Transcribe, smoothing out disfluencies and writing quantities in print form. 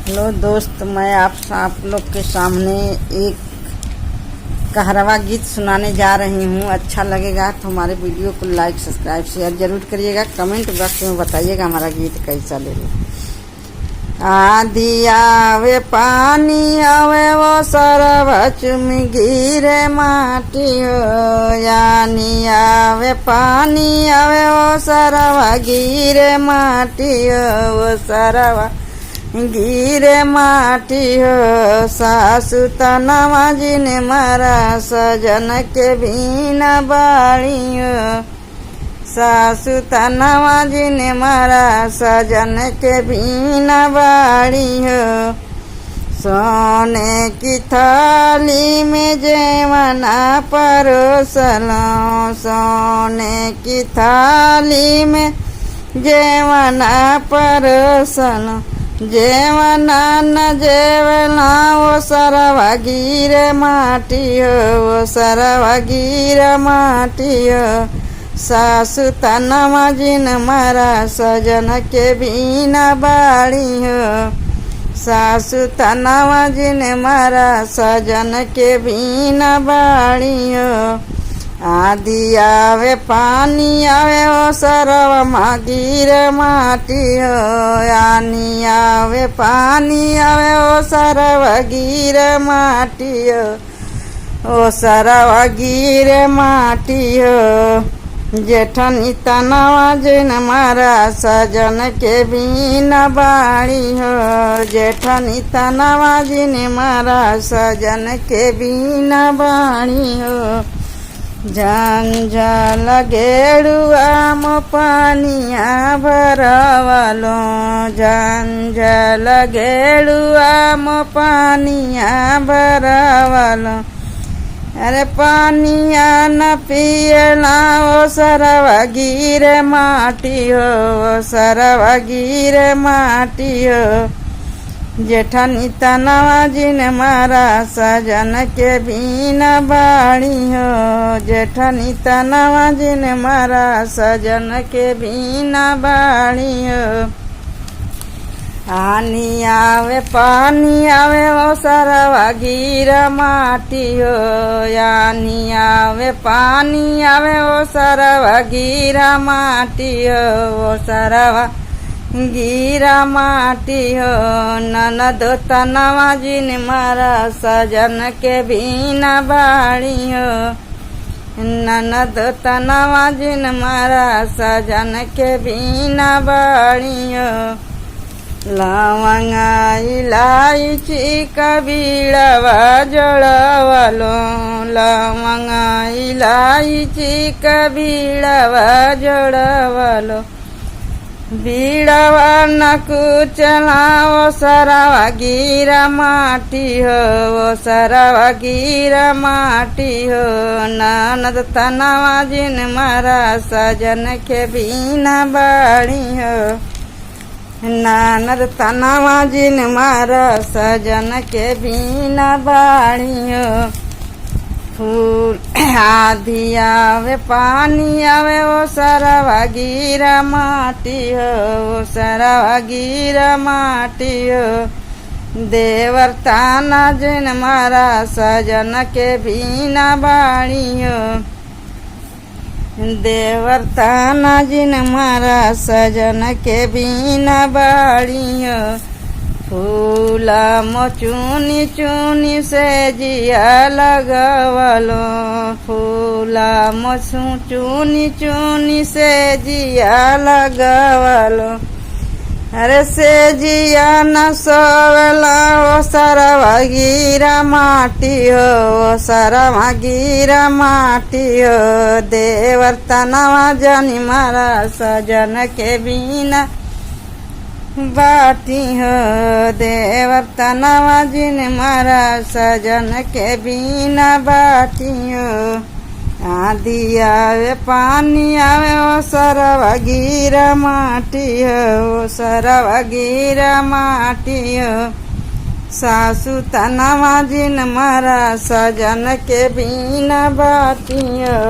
Hello दोस्त, मैं आप लोग के सामने एक कहरवा गीत सुनाने जा रही हूँ। अच्छा लगेगा तो हमारे वीडियो को लाइक सब्सक्राइब शेयर जरूर करिएगा। कमेंट बॉक्स में बताइएगा हमारा गीत कैसा लगे। आधी आवे पानी आवे वो सरवा चुमी गिरे माटी हो, यानी आवे पानी आवे वो सरवा गिरे माटी हो, वो सरवा गिरे माटी हो। सासु तनवा जिने मारा सजन के बीना बाड़ी हो, सासु तनवा जिने मारा सजन के बीना बाड़ी हो। सोने की थाली में जेवना परोसलो, सोने की थाली में जेवना परोसलो, जेवना न जेवना वो सरवा गिरे माटी हो, वो सरवा गिरे माटी हो। सासु तनवा जिन मारा सजन के बीना बाड़ी हो, सासु तनवा जिन मारा सजन के बीना बाड़ी हो। आधी आवे पानी आवे ओ सरवा मागिर माटी हो, यानी आवे पानी आवे ओ सरवा गिर माटी हो, ओ सरवा गिर माटी हो। जेठनी तनवा जिन मारा सजन के बीना बाड़ी हो, जेठनी तनवा जिन मारा सजन के बीना बाड़ी हो। जंजल गेरुआ मो पानिया भरवालो, जंजल गेरुआ मो पानिया भरवालो। अरे पानिया न पियला ओ सरवा गिरे माटी हो, ओ सरवा गिरे माटी हो। जेठनी तनवा जिन मारा सजन के बीना बाड़ी हो, जेठनी तनवा जिन मारा सजन के बीना बाड़ी हो। आनी आवे पानी आवे ओ सरवा गिरा माटी हो, यानी आवे पानी आवे ओ सरवा गिरा माटी हो, ओ सरवा गिरा माटी हो। ननद तनवा जिन मारा सजन के बीना बाड़ी हो, ननद तनवा जिन मारा सजन के बीना बाड़ी हो। लवंगा इलायची कबीड़वा जोड़वालो, लवंगा इलायची कबीड़वा जोड़वालो। बीड़वा न कुचला ओ सरवा गिरा माटी हो, ओ सरवा गिरा माटी हो। ननद तनवा जिन मारा सजन के बीना बाड़ी हो, ननद तनवा जिन मारा सजन के बीना बाड़ी हो। फूल आधी आवे पानी आवे ओ सरवा गिरा माटी हो, ओ सरवा गिरा माटी हो। देवर ताना जिन मारा सजन के बीना बाड़ी हो, देवर ताना जिन मारा सजन के बीना बाड़ी हो। फूला मो चुनी चुनी से जिया लगवालो, फूला मो चुनी चुनी से जिया लगवालो। अरे से जिया न सोवला ओ सरवा गिरा माटी हो, ओ सरवा गिरा माटी हो। देवर तनवा जनी मारा सजन के बीना बाटी हो, देवर तनवा जिन मारा सजन के बीना बाटी हो। आधी आवे पानी आवे ओ सरवा गिरा माटी हो, ओ सरवा गिरा माटी हो। सासु तनवा जिन मारा सजन के बीना बाटी हो।